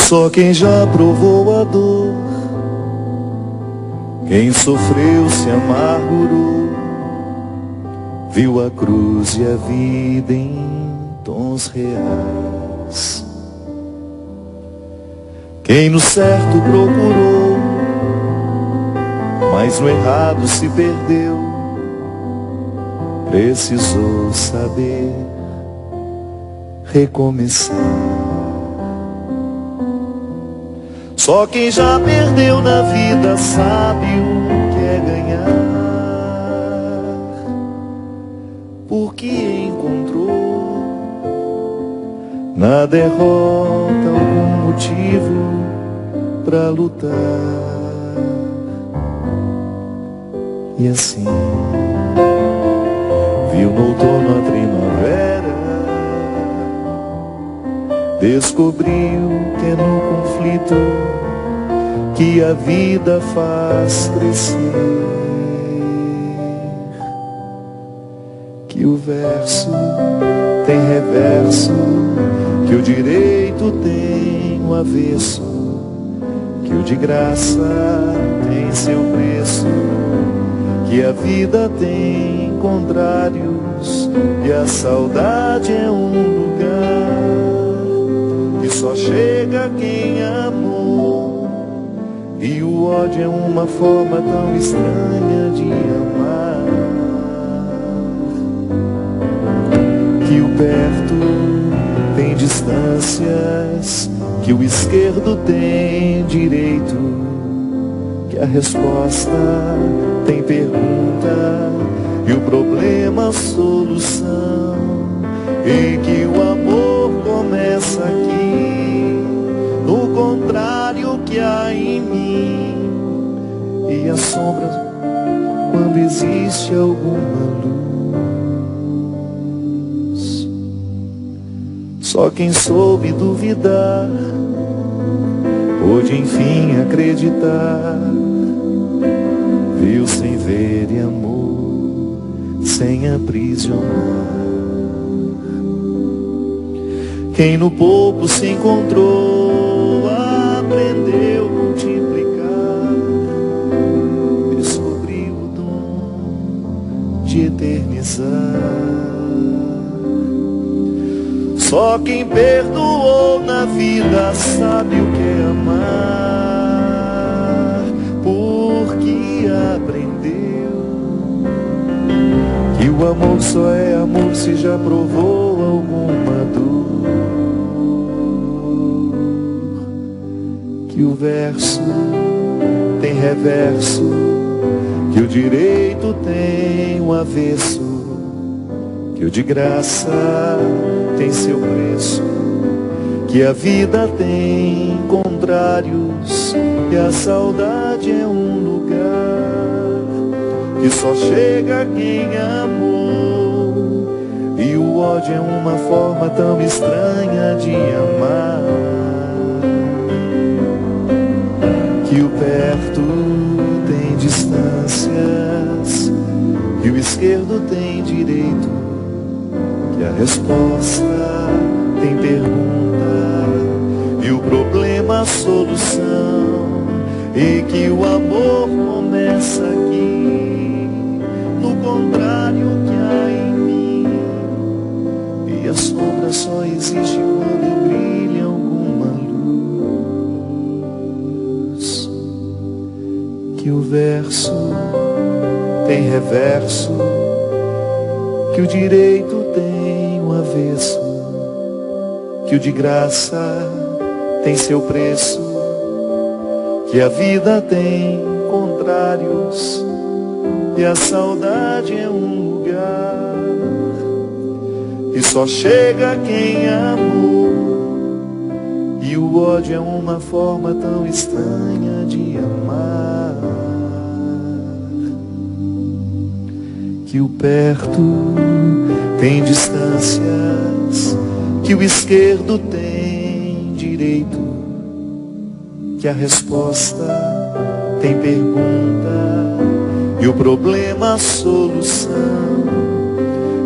Só quem já provou a dor, quem sofreu se amargurou, viu a cruz e a vida em tons reais. Quem no certo procurou, mas no errado se perdeu, precisou saber recomeçar. Só quem já perdeu na vida sabe o que é ganhar, porque encontrou na derrota algum motivo pra lutar. E assim viu no outono a primavera, descobriu que é no conflito que a vida faz crescer, que o verso tem reverso, que o direito tem o avesso, que o de graça tem seu preço, que a vida tem contrários, e a saudade é um lugar que só chega quem amou, e o ódio é uma forma tão estranha de amar, que o perto tem distâncias, que o esquerdo tem direito, que a resposta tem pergunta e o problema solução, e que o amor começa aqui, no contrário que há em mim, e a sombra quando existe alguma luz. Só quem soube duvidar pôde enfim acreditar, viu sem ver e amor sem aprisionar. Quem no pouco se encontrou aprendeu a multiplicar, descobriu o dom de eternizar. Só quem perdoou na vida sabe o que é amar, porque aprendeu que o amor só é amor se já provou alguma dor, que o verso tem reverso, que o direito tem o avesso, que o de graça tem seu preço, que a vida tem contrários, e a saudade é um lugar que só chega quem amou, e o ódio é uma forma tão estranha de amar, que o perto tem distâncias, que o esquerdo tem direito, que a resposta tem pergunta e o problema a solução, e que o amor começa aqui, no contrário que há em mim, e a sombra só existe quando brilha alguma luz, que o verso tem reverso, que o direito tem o avesso, que o de graça tem seu preço, que a vida tem contrários, e a saudade é um lugar que só chega quem amou, e o ódio é uma forma tão estranha de amar, que o perto tem distâncias, que o esquerdo tem direito, que a resposta tem pergunta e o problema a solução,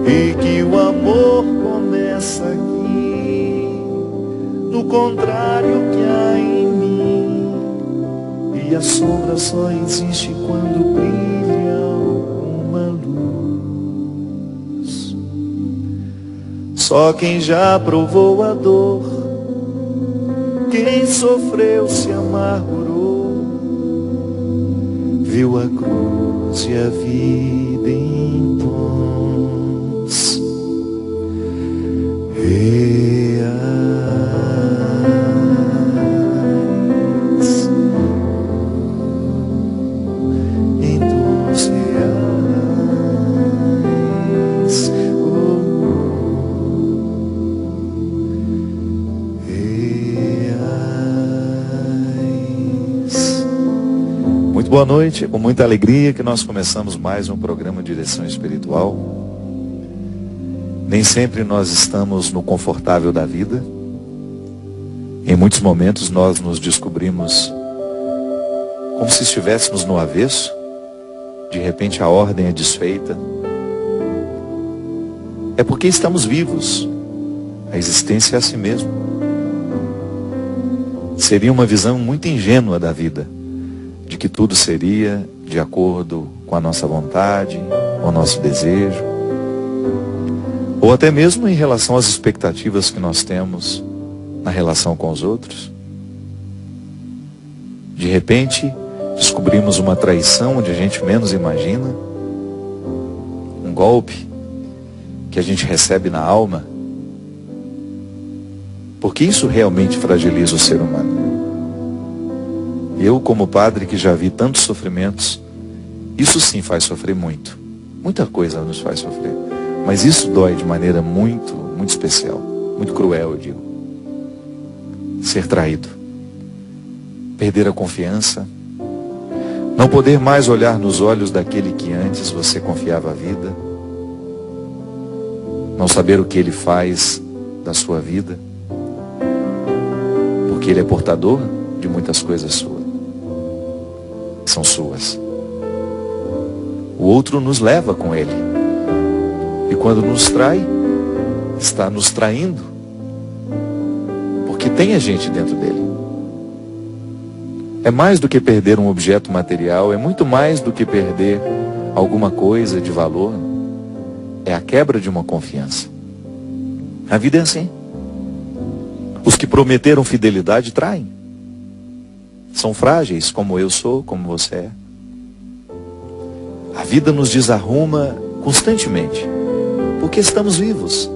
e que o amor começa aqui, no contrário que há e a sombra só existe quando brilha uma luz. Só quem já provou a dor, quem sofreu se amargurou, viu a cruz e a vida em tons reais, em tons reais, reais. Muito boa noite, com muita alegria que nós começamos mais um programa de Direção Espiritual. Nem sempre nós estamos no confortável da vida. Em muitos momentos nós nos descobrimos como se estivéssemos no avesso. De repente a ordem é desfeita. É porque estamos vivos. A existência é assim mesmo. Seria uma visão muito ingênua da vida, de que tudo seria de acordo com a nossa vontade, com o nosso desejo, ou até mesmo em relação às expectativas que nós temos na relação com os outros. De repente, descobrimos uma traição onde a gente menos imagina, um golpe que a gente recebe na alma, porque isso realmente fragiliza o ser humano. Eu, como padre que já vi tantos sofrimentos, isso sim faz sofrer muito. Muita coisa nos faz sofrer. Mas isso dói de maneira muito, muito especial. Muito cruel, eu digo. Ser traído. Perder a confiança. Não poder mais olhar nos olhos daquele que antes você confiava a vida. Não saber o que ele faz da sua vida. Porque ele é portador de muitas coisas suas. São suas. O outro nos leva com ele. E quando nos trai, está nos traindo, porque tem a gente dentro dele. É mais do que perder um objeto material, é muito mais do que perder alguma coisa de valor. É a quebra de uma confiança. A vida é assim. Os que prometeram fidelidade traem. São frágeis, como eu sou, como você é. A vida nos desarruma constantemente, porque estamos vivos.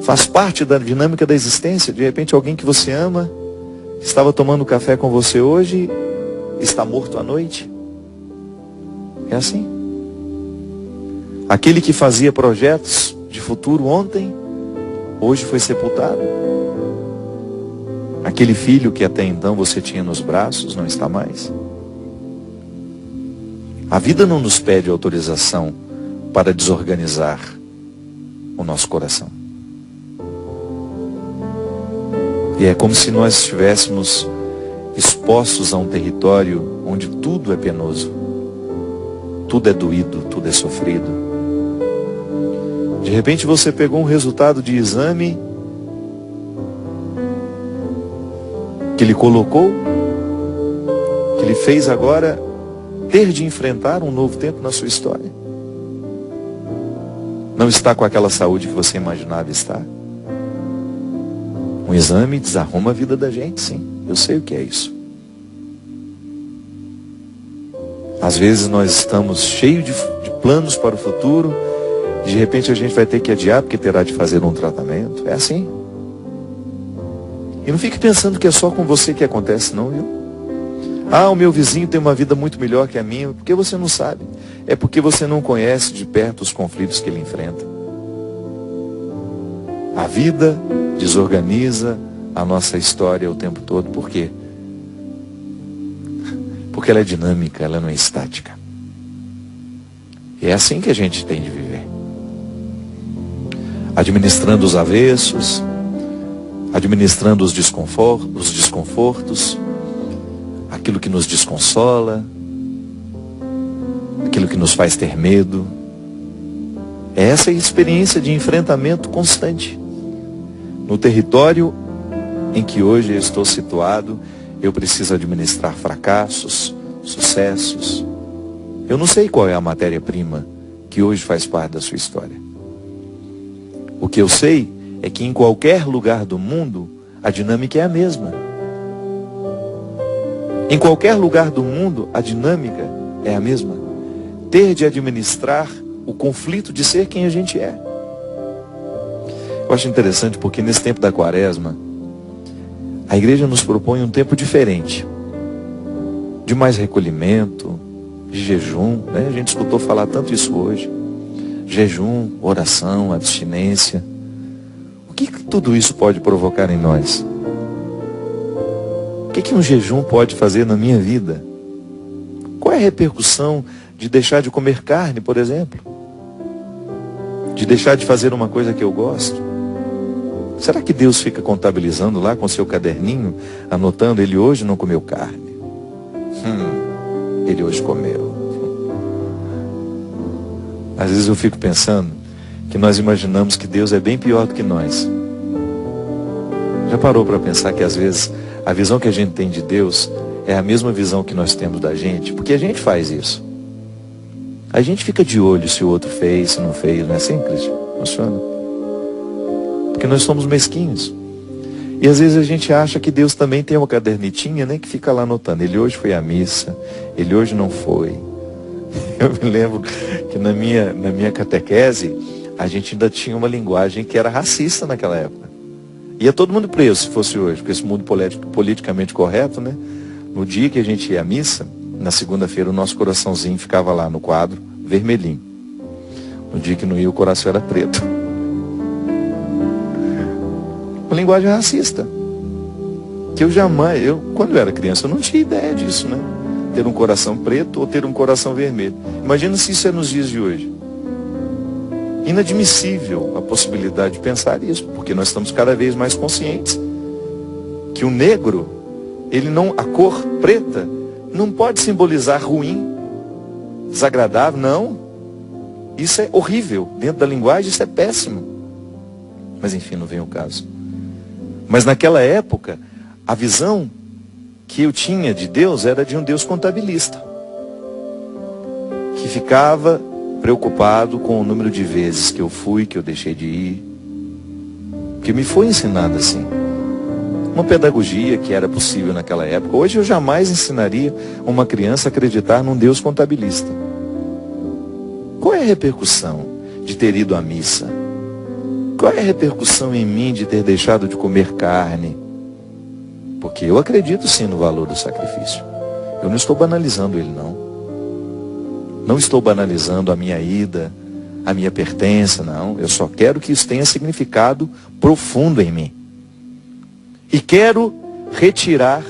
Faz parte da dinâmica da existência. De repente alguém que você ama, que estava tomando café com você hoje, está morto à noite. É assim. Aquele que fazia projetos de futuro ontem, hoje foi sepultado. Aquele filho que até então você tinha nos braços, não está mais. A vida não nos pede autorização para desorganizar o nosso coração. E é como se nós estivéssemos expostos a um território onde tudo é penoso, tudo é doído, tudo é sofrido. De repente você pegou um resultado de exame que lhe colocou, que lhe fez agora ter de enfrentar um novo tempo na sua história. Não está com aquela saúde que você imaginava estar. Um exame desarruma a vida da gente, sim. Eu sei o que é isso. Às vezes nós estamos cheios de planos para o futuro, de repente a gente vai ter que adiar porque terá de fazer um tratamento. É assim. E não fique pensando que é só com você que acontece, não, viu? Ah, o meu vizinho tem uma vida muito melhor que a minha. Porque você não sabe. É porque você não conhece de perto os conflitos que ele enfrenta. A vida desorganiza a nossa história o tempo todo. Por quê? Porque ela é dinâmica, ela não é estática. E é assim que a gente tem de viver. Administrando os avessos, administrando os desconfortos, aquilo que nos desconsola, aquilo que nos faz ter medo. É essa experiência de enfrentamento constante. No território em que hoje eu estou situado, Eu preciso administrar fracassos, sucessos. Eu não sei qual é a matéria-prima que hoje faz parte da sua história. O que eu sei é que em qualquer lugar do mundo, a dinâmica é a mesma. Em qualquer lugar do mundo, a dinâmica é a mesma. Ter de administrar o conflito de ser quem a gente é. Eu acho interessante porque nesse tempo da quaresma, a igreja nos propõe um tempo diferente. De mais recolhimento, de jejum, né? A gente escutou falar tanto isso hoje. Jejum, oração, abstinência. O que tudo isso pode provocar em nós? O que um jejum pode fazer na minha vida? Qual é a repercussão de deixar de comer carne, por exemplo? De deixar de fazer uma coisa que eu gosto? Será que Deus fica contabilizando lá com seu caderninho, anotando, ele hoje não comeu carne? Ele hoje comeu. Às vezes eu fico pensando que nós imaginamos que Deus é bem pior do que nós. Já parou para pensar que às vezes a visão que a gente tem de Deus é a mesma visão que nós temos da gente? Porque a gente faz isso. A gente fica de olho se o outro fez, se não fez, não é assim, Cristian? Funciona? Porque nós somos mesquinhos. E às vezes a gente acha que Deus também tem uma cadernetinha, né, que fica lá anotando. Ele hoje foi à missa, ele hoje não foi. Eu me lembro que na minha catequese, a gente ainda tinha uma linguagem que era racista naquela época. Ia todo mundo preso se fosse hoje, porque esse mundo politicamente correto, né? No dia que a gente ia à missa, na segunda-feira o nosso coraçãozinho ficava lá no quadro, vermelhinho. No dia que não ia, o coração era preto. Uma linguagem racista. Que quando eu era criança, eu não tinha ideia disso, né? Ter um coração preto ou ter um coração vermelho. Imagina se isso é nos dias de hoje. Inadmissível a possibilidade de pensar isso, porque nós estamos cada vez mais conscientes que o negro, a cor preta, não pode simbolizar ruim, desagradável, não. Isso é horrível. Dentro da linguagem, isso é péssimo. Mas enfim, não vem o caso. Mas naquela época, a visão que eu tinha de Deus era de um Deus contabilista, que ficava preocupado com o número de vezes que eu fui, que eu deixei de ir, que me foi ensinado assim. Uma pedagogia que era possível naquela época. Hoje eu jamais ensinaria uma criança a acreditar num Deus contabilista. Qual é a repercussão de ter ido à missa? Qual é a repercussão em mim de ter deixado de comer carne? Porque eu acredito sim no valor do sacrifício. Eu não estou banalizando ele, não. Não estou banalizando a minha ida, a minha pertença, não. Eu só quero que isso tenha significado profundo em mim. E quero retirar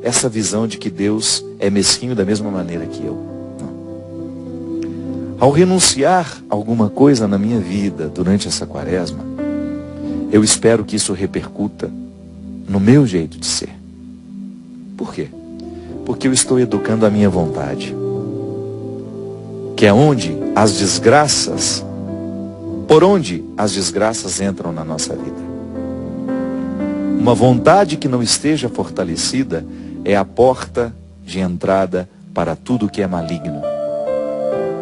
essa visão de que Deus é mesquinho da mesma maneira que eu. Não. Ao renunciar a alguma coisa na minha vida durante essa quaresma, eu espero que isso repercuta no meu jeito de ser. Por quê? Porque eu estou educando a minha vontade. Que é por onde as desgraças entram na nossa vida. Uma vontade que não esteja fortalecida é a porta de entrada para tudo que é maligno.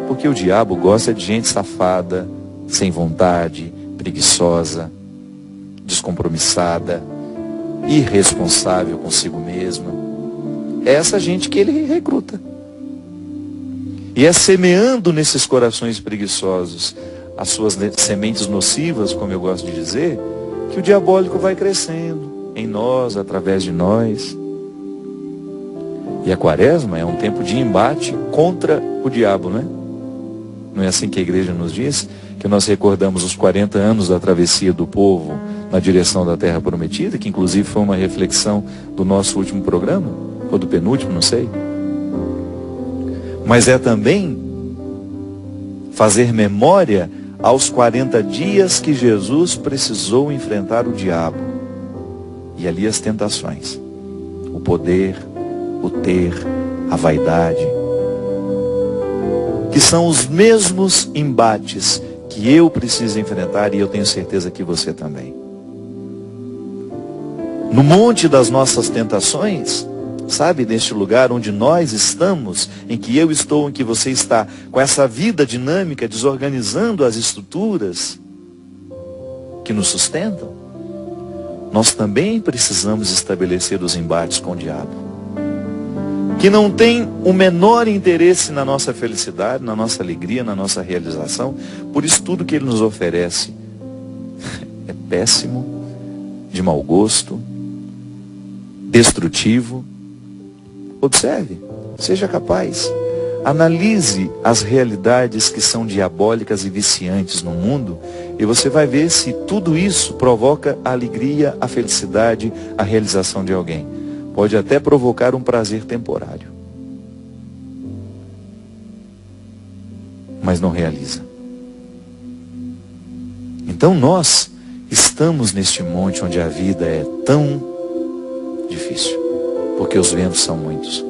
Porque o diabo gosta de gente safada, sem vontade, preguiçosa, descompromissada, irresponsável consigo mesma. É essa gente que ele recruta. E é semeando nesses corações preguiçosos as suas sementes nocivas, como eu gosto de dizer, que o diabólico vai crescendo em nós, através de nós. E a quaresma é um tempo de embate contra o diabo, não é? Não é assim que a igreja nos diz? Que nós recordamos os 40 anos da travessia do povo na direção da terra prometida, que inclusive foi uma reflexão do nosso último programa, ou do penúltimo, não sei. Mas é também fazer memória aos 40 dias que Jesus precisou enfrentar o diabo. E ali as tentações. O poder, o ter, a vaidade. Que são os mesmos embates que eu preciso enfrentar e eu tenho certeza que você também. No monte das nossas tentações, sabe, neste lugar onde nós estamos, em que eu estou, em que você está, com essa vida dinâmica, desorganizando as estruturas que nos sustentam, nós também precisamos estabelecer os embates com o diabo, que não tem o menor interesse na nossa felicidade, na nossa alegria, na nossa realização. Por isso tudo que ele nos oferece é péssimo, de mau gosto, destrutivo. Observe, seja capaz, analise as realidades que são diabólicas e viciantes no mundo, e você vai ver se tudo isso provoca a alegria, a felicidade, a realização de alguém. Pode até provocar um prazer temporário, mas não realiza. Então nós estamos neste monte onde a vida é tão difícil, porque os ventos são muitos.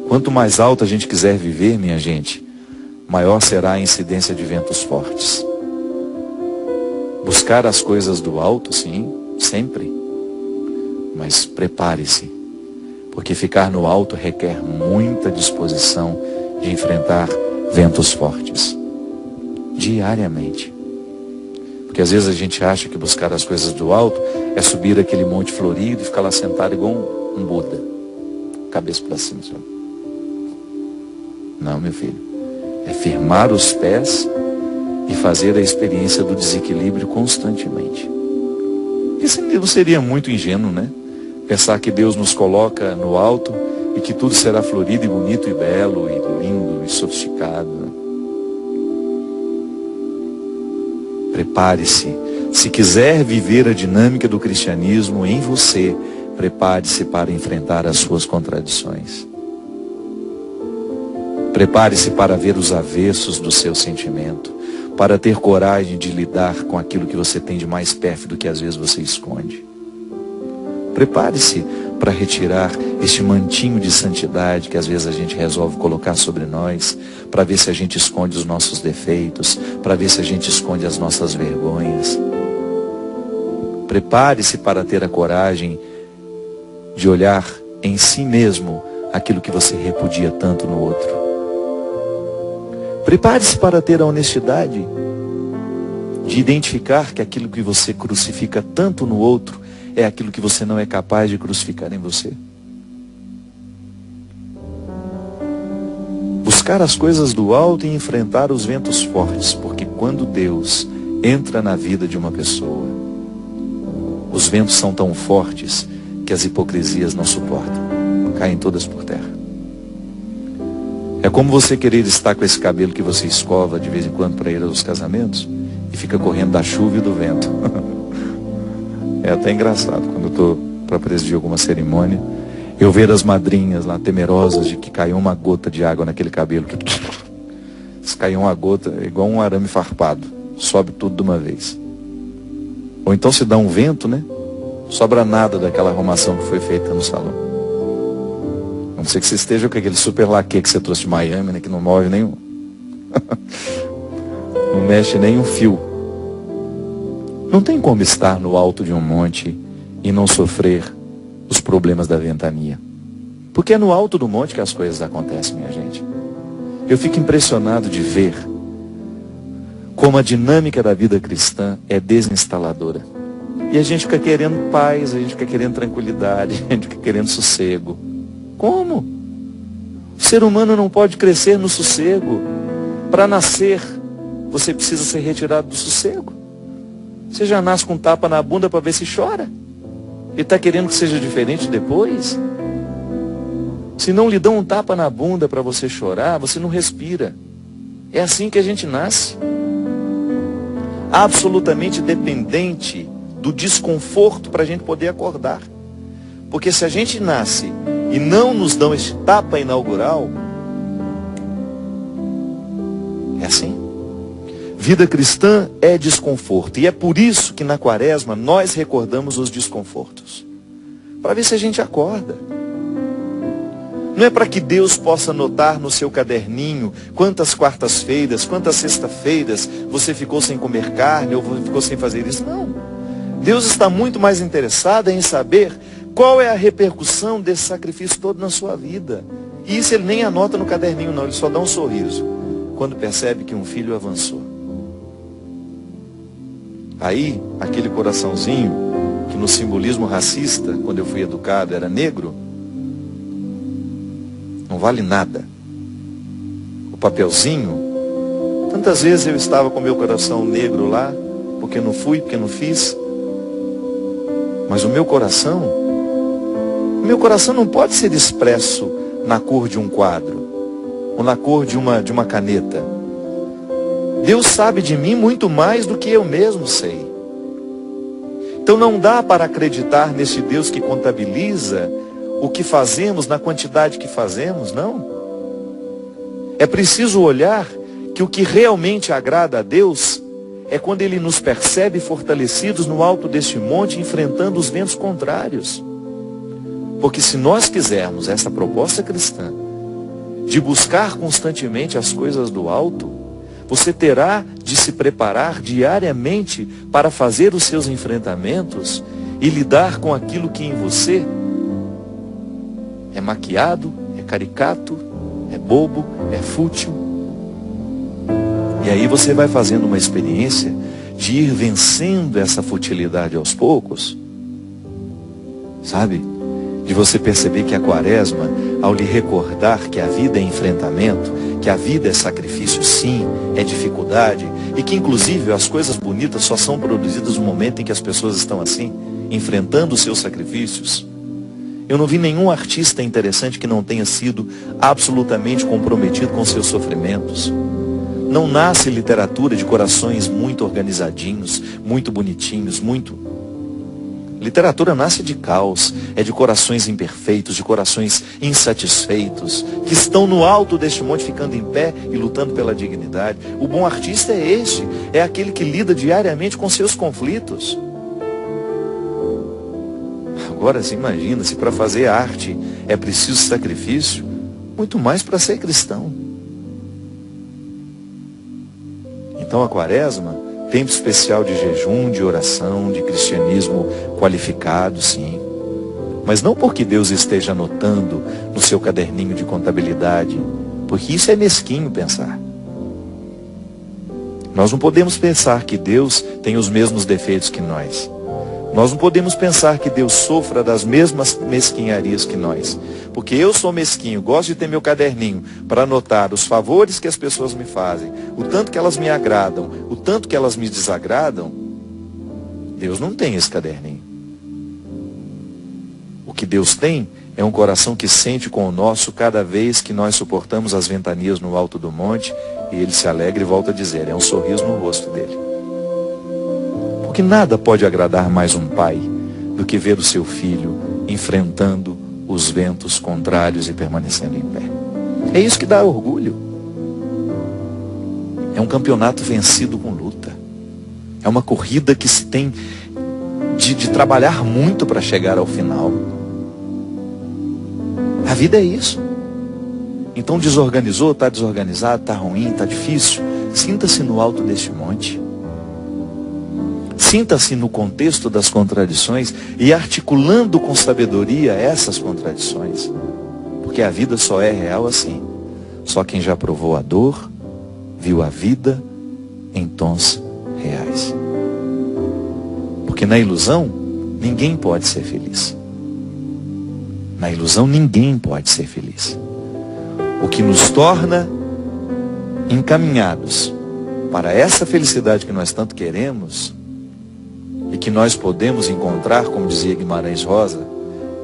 Quanto mais alto a gente quiser viver, minha gente, maior será a incidência de ventos fortes. Buscar as coisas do alto, sim, sempre. Mas prepare-se, porque ficar no alto requer muita disposição de enfrentar ventos fortes, diariamente. Porque às vezes a gente acha que buscar as coisas do alto é subir aquele monte florido e ficar lá sentado igual um Buda, cabeça para cima. Sabe? Não, meu filho, é firmar os pés e fazer a experiência do desequilíbrio constantemente. Isso não seria muito ingênuo, né? Pensar que Deus nos coloca no alto e que tudo será florido e bonito e belo e lindo e sofisticado. Prepare-se. Se quiser viver a dinâmica do cristianismo em você, prepare-se para enfrentar as suas contradições. Prepare-se para ver os avessos do seu sentimento, para ter coragem de lidar com aquilo que você tem de mais pérfido que às vezes você esconde. Prepare-se para retirar este mantinho de santidade que às vezes a gente resolve colocar sobre nós, para ver se a gente esconde os nossos defeitos, para ver se a gente esconde as nossas vergonhas. Prepare-se para ter a coragem de olhar em si mesmo aquilo que você repudia tanto no outro. Prepare-se para ter a honestidade de identificar que aquilo que você crucifica tanto no outro é aquilo que você não é capaz de crucificar em você. Buscar as coisas do alto e enfrentar os ventos fortes, porque quando Deus entra na vida de uma pessoa, os ventos são tão fortes que as hipocrisias não suportam, caem todas por terra. É como você querer estar com esse cabelo que você escova de vez em quando para ir aos casamentos e fica correndo da chuva e do vento. É até engraçado quando eu estou para presidir alguma cerimônia, eu ver as madrinhas lá temerosas de que caiu uma gota de água naquele cabelo. Se caiu uma gota, é igual um arame farpado, sobe tudo de uma vez. Ou então se dá um vento, né? Sobra nada daquela arrumação que foi feita no salão. A não ser que você esteja com aquele super laque que você trouxe de Miami, né? Que não move nenhum. Não mexe nem um fio. Não tem como estar no alto de um monte e não sofrer os problemas da ventania. Porque é no alto do monte que as coisas acontecem, minha gente. Eu fico impressionado de ver como a dinâmica da vida cristã é desinstaladora. E a gente fica querendo paz, a gente fica querendo tranquilidade, a gente fica querendo sossego. Como? O ser humano não pode crescer no sossego. Para nascer, você precisa ser retirado do sossego. Você já nasce com um tapa na bunda para ver se chora. Ele está querendo que seja diferente depois? Se não lhe dão um tapa na bunda para você chorar, você não respira. É assim que a gente nasce. Absolutamente dependente do desconforto para a gente poder acordar. Porque se a gente nasce e não nos dão esse tapa inaugural, é assim. Vida cristã é desconforto. E é por isso que na quaresma nós recordamos os desconfortos. Para ver se a gente acorda. Não é para que Deus possa notar no seu caderninho quantas quartas-feiras, quantas sexta-feiras você ficou sem comer carne ou ficou sem fazer isso. Não. Deus está muito mais interessado em saber qual é a repercussão desse sacrifício todo na sua vida? E isso ele nem anota no caderninho não, ele só dá um sorriso quando percebe que um filho avançou. Aí, aquele coraçãozinho, que no simbolismo racista, quando eu fui educado, era negro, não vale nada. O papelzinho, tantas vezes eu estava com meu coração negro lá, porque não fui, porque não fiz. Mas o meu coração não pode ser expresso na cor de um quadro, ou na cor de uma caneta. Deus sabe de mim muito mais do que eu mesmo sei. Então não dá para acreditar nesse Deus que contabiliza o que fazemos na quantidade que fazemos, não. É preciso olhar que o que realmente agrada a Deus é quando Ele nos percebe fortalecidos no alto deste monte, enfrentando os ventos contrários. Porque se nós quisermos essa proposta cristã, de buscar constantemente as coisas do alto, você terá de se preparar diariamente para fazer os seus enfrentamentos e lidar com aquilo que em você é maquiado, é caricato, é bobo, é fútil. E aí você vai fazendo uma experiência de ir vencendo essa futilidade aos poucos, sabe? De você perceber que a quaresma, ao lhe recordar que a vida é enfrentamento, que a vida é sacrifício sim, é dificuldade, e que inclusive as coisas bonitas só são produzidas no momento em que as pessoas estão assim, enfrentando os seus sacrifícios. Eu não vi nenhum artista interessante que não tenha sido absolutamente comprometido com seus sofrimentos. Não nasce literatura de corações muito organizadinhos, muito bonitinhos, Literatura nasce de caos, é de corações imperfeitos, de corações insatisfeitos, que estão no alto deste monte ficando em pé e lutando pela dignidade. O bom artista é este, é aquele que lida diariamente com seus conflitos. Agora se imagina, se para fazer arte é preciso sacrifício, muito mais para ser cristão. Então a quaresma, tempo especial de jejum, de oração, de cristianismo qualificado, sim. Mas não porque Deus esteja anotando no seu caderninho de contabilidade, porque isso é mesquinho pensar. Nós não podemos pensar que Deus tem os mesmos defeitos que nós. Nós não podemos pensar que Deus sofra das mesmas mesquinharias que nós. Porque eu sou mesquinho, gosto de ter meu caderninho para anotar os favores que as pessoas me fazem, o tanto que elas me agradam, o tanto que elas me desagradam. Deus não tem esse caderninho. O que Deus tem é um coração que sente com o nosso cada vez que nós suportamos as ventanias no alto do monte, e Ele se alegra e volta a dizer, é um sorriso no rosto dele. Porque nada pode agradar mais um pai do que ver o seu filho enfrentando os ventos contrários e permanecendo em pé. É isso que dá orgulho. É um campeonato vencido com luta. É uma corrida que se tem de trabalhar muito para chegar ao final. A vida é isso. Então desorganizou, está desorganizado, está ruim, está difícil. Sinta-se no alto deste monte. Sinta-se no contexto das contradições e articulando com sabedoria essas contradições. Porque a vida só é real assim. Só quem já provou a dor, viu a vida em tons reais. Porque na ilusão, ninguém pode ser feliz. Na ilusão, ninguém pode ser feliz. O que nos torna encaminhados para essa felicidade que nós tanto queremos e que nós podemos encontrar, como dizia Guimarães Rosa,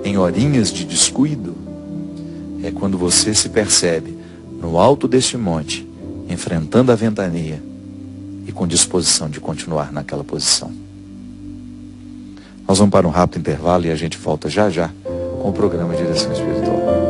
em horinhas de descuido, é quando você se percebe no alto deste monte, enfrentando a ventania e com disposição de continuar naquela posição. Nós vamos para um rápido intervalo e a gente volta já já com o programa Direção Espiritual.